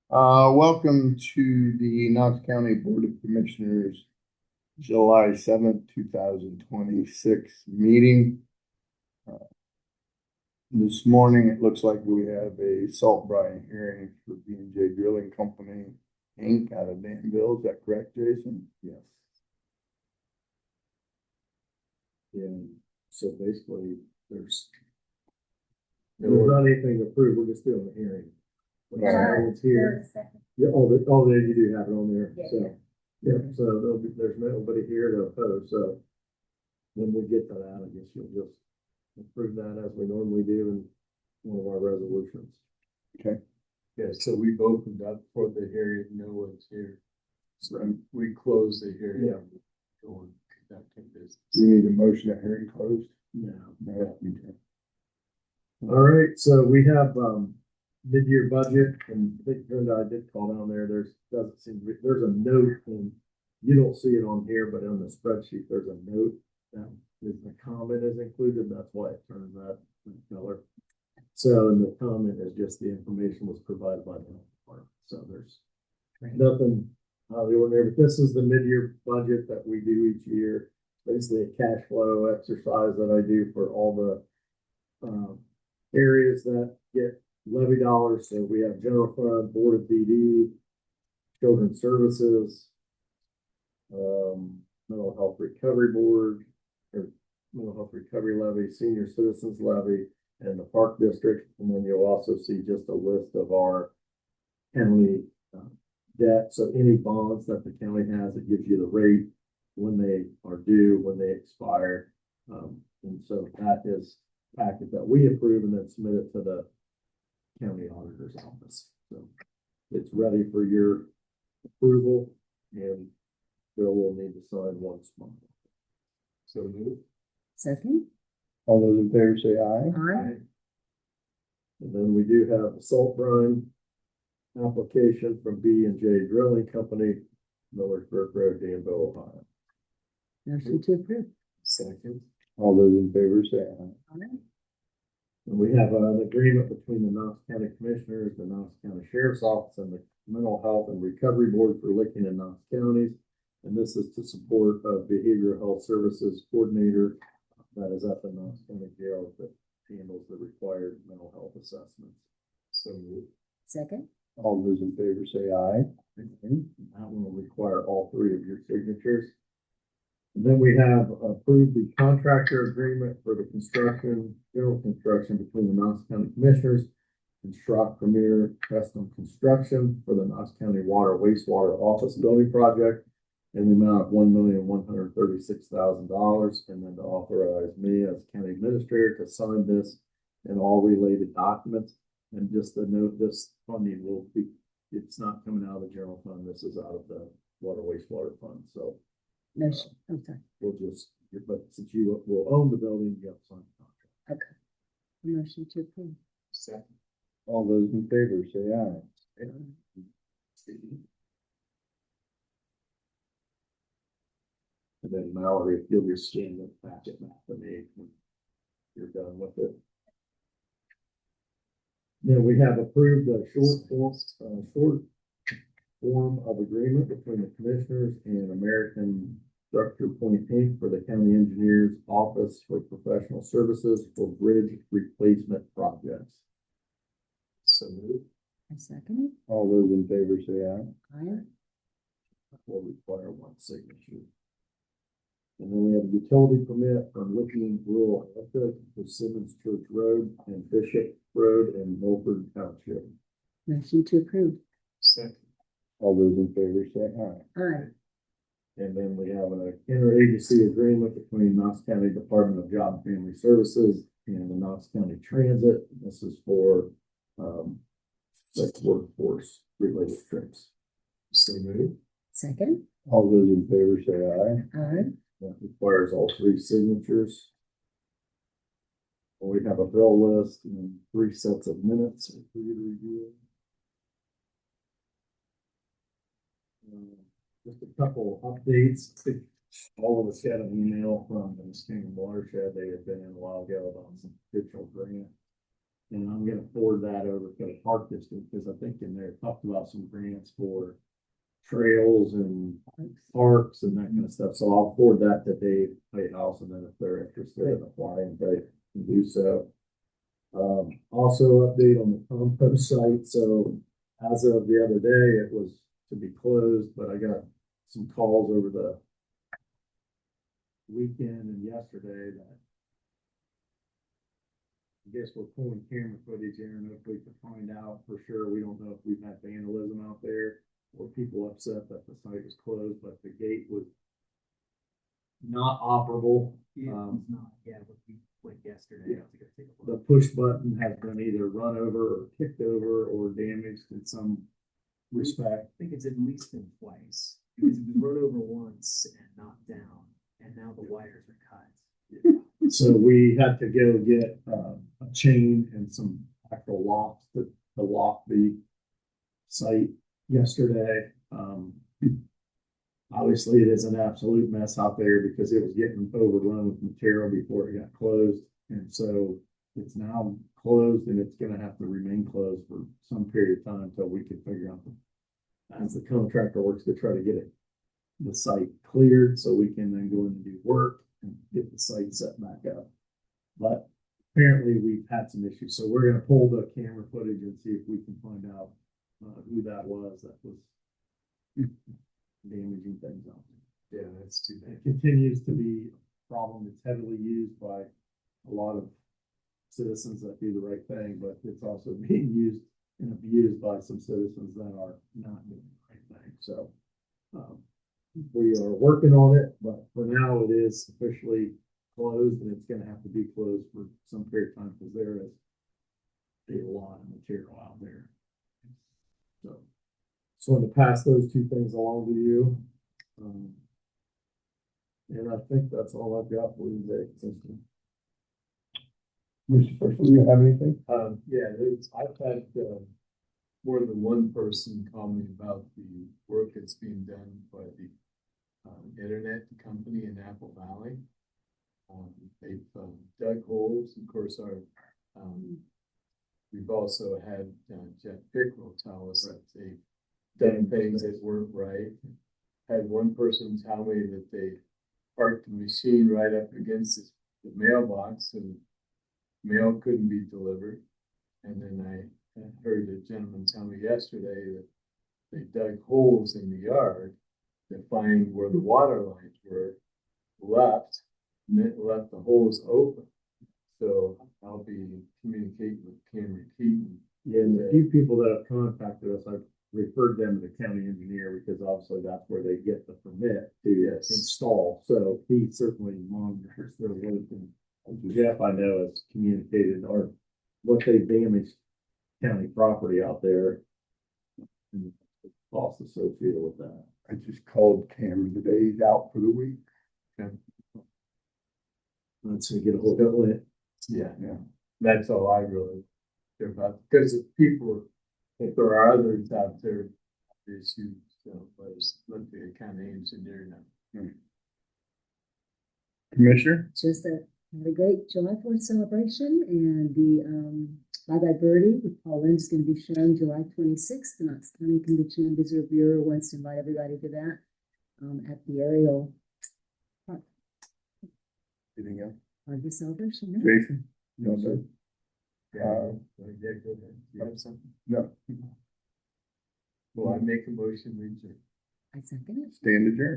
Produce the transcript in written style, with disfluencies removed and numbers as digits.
Welcome to the Knox County Board of Commissioners, July 7th, 2026 meeting. This morning, it looks like we have a salt brine hearing for B&J Drilling Company, Inc. out of Danville. Is that correct, Jason? Yes. Yeah, so basically, there's not anything to prove, we're just doing the hearing. It's here. Yeah, you do have it on there, Yeah. so, yeah, so there's nobody here to oppose, so when we get to that, I guess you'll just approve that as we normally do in one of our resolutions. Okay. Yeah, so we've opened up for the hearing, no one's here. So we close the hearing. Yeah. Go on conducting business. Do you need a motion that hearing closed? No. No. Okay. All right, so we have mid-year budget, and I think I did call down there. There's a note, and you don't see it on here, but on the spreadsheet there's a note that the comment is included. That's why it turns that color. So, and the comment is just the information was provided by the health department. So there's nothing out of the ordinary. But this is the mid-year budget that we do each year. Basically, a cash flow exercise that I do for all the areas that get levy dollars. So we have general fund, board of DD, children's services, mental health recovery board, or mental health recovery levy, senior citizens levy, and the park district. And then you'll also see just a list of our county debt. So any bonds that the county has, it gives you the rate, when they are due, when they expire. And so that is packet that we approve and then submit it to the county auditor's office. So it's ready for your approval, and Bill will need to sign once more. So move. Second. All those in favor say aye. Aye. And then we do have a salt brine application from B&J Drilling Company, Millersburg Road, Danville, Ohio. Motion to approve. Second. All those in favor say aye. Aye. And we have an agreement between the Knox County Commissioners, the Knox County Sheriff's Office, and the Mental Health and Recovery Board for Licking and Knox counties. And this is to support a behavioral health services coordinator that is at the Knox County Jail that handles the required mental health assessments. So move. Second. All those in favor say aye. That one will require all three of your signatures. And then we have approved the contractor agreement for the general construction between the Knox County Commissioners and Schrock Premier Custom Construction for the Knox County Water Wastewater Office Building Project in the amount of $1,136,000, and then to authorize me as county administrator to sign this and all related documents. And just to note, this funding it's not coming out of the general fund. This is out of the water wastewater fund. So Motion. Okay. But since you will own the building, you have to sign the contract. Okay. Motion to approve. Second. All those in favor say aye. And then Mallory, if you'll just scan the packet back to me when you're done with it. Then we have approved a short form of agreement between the commissioners and American Structure Point Inc. for the county engineer's office for professional services for bridge replacement projects. So move. I second All those in favor say aye. it. Aye. Will require one signature. And then we have a utility permit from Licking Rural Electric for Simmons Church Road and Bishop Road in Milford Township. Motion to approve. Second. All those in favor say aye. Aye. And then we have an interagency agreement between Knox County Department of Job and Family Services and the Knox County Transit. This is for sex workforce related trips. So move. Second. All those in favor say aye. Aye. That requires all three signatures. We have a bill list and 3 sets of minutes for you to review. Just a couple updates. All of us got an email from the Muskegon Watershed. They had been in a while ago on some digital grant And I'm gonna forward that over to the park district, because I think in there it talked about some grants for trails and parks and that kind of stuff. So I'll forward that to Dave Playhouse, and then if they're interested in applying, they can do so. Also update on the compost site. So as of the other day, it was to be closed, but I got some calls over the weekend and yesterday that I guess we're pulling camera footage in, and hopefully to find out for sure. We don't know if we've had vandalism out there or people upset that the site was closed, but the gate was not operable. It was not, yeah, we went yesterday. Yeah. To go take a The look. push button has been either run over or kicked over or damaged in some respect. I think it's at least been twice, because it was run over once and knocked down, and now the wires are cut. So we had to go get a chain and some actual locks to lock the site yesterday. Obviously, it is an absolute mess out there because it was getting overrun with material before it got closed. And so it's now closed, and it's gonna have to remain closed for some period of time until we can figure out as the contractor works to try to get the site cleared so we can then go in and do work and get the site set back up. But apparently we've had some issues, so we're gonna pull the camera footage and see if we can find out who that was damaging things out there. Yeah, that's too bad. It continues to be a problem. It's heavily used by a lot of citizens that do the right thing, but it's also being used and abused by some citizens that are not doing the right thing. So we are working on it, but for now it is officially closed, and it's gonna have to be closed for some period of time because there is a lot of material out there. So just wanted to pass those two things along to you. And I think that's all I've got for you today. Mr. Person, do you have anything? I've had, more than one person call me about the work that's being done by the, internet company in Apple Valley. They've, dug holes, of course, we've also had, Jeff Pickrell tell us that they've done things that weren't right. Had one person tell me that they parked the machine right up against the mailbox, and mail couldn't be delivered. And then I heard a gentleman tell me yesterday that they dug holes in the yard to find where the water lines were left, and it left the holes open. So I'll be communicating with Cameron Keaton. Yeah, and the few people that have contacted us, I've referred them to the county engineer because obviously that's where they get the permit to install. So he certainly monitors their work, and Jeff, I know, has communicated or what they damaged county property out there and the cost associated with that. I just called Cameron today. He's out for the week. Let's see, get a hold of it. Yeah, Yeah. that's all I really care about, because if people, if there are others out there, issues, but it's look the county engineer now. Commissioner? Just that, had a great July 4th celebration, and the Bye Bye Birdie with Paul Lynch is going to be shown July 26th. The Knox County Convention and Visitor Bureau wants to invite everybody to that at the Ariel Park. Anything else? Part of the celebration. No? Jason? No, sir. Yeah, go ahead. You have something? No. Well, I make a motion, we adjourn. I second it. Stand adjourned.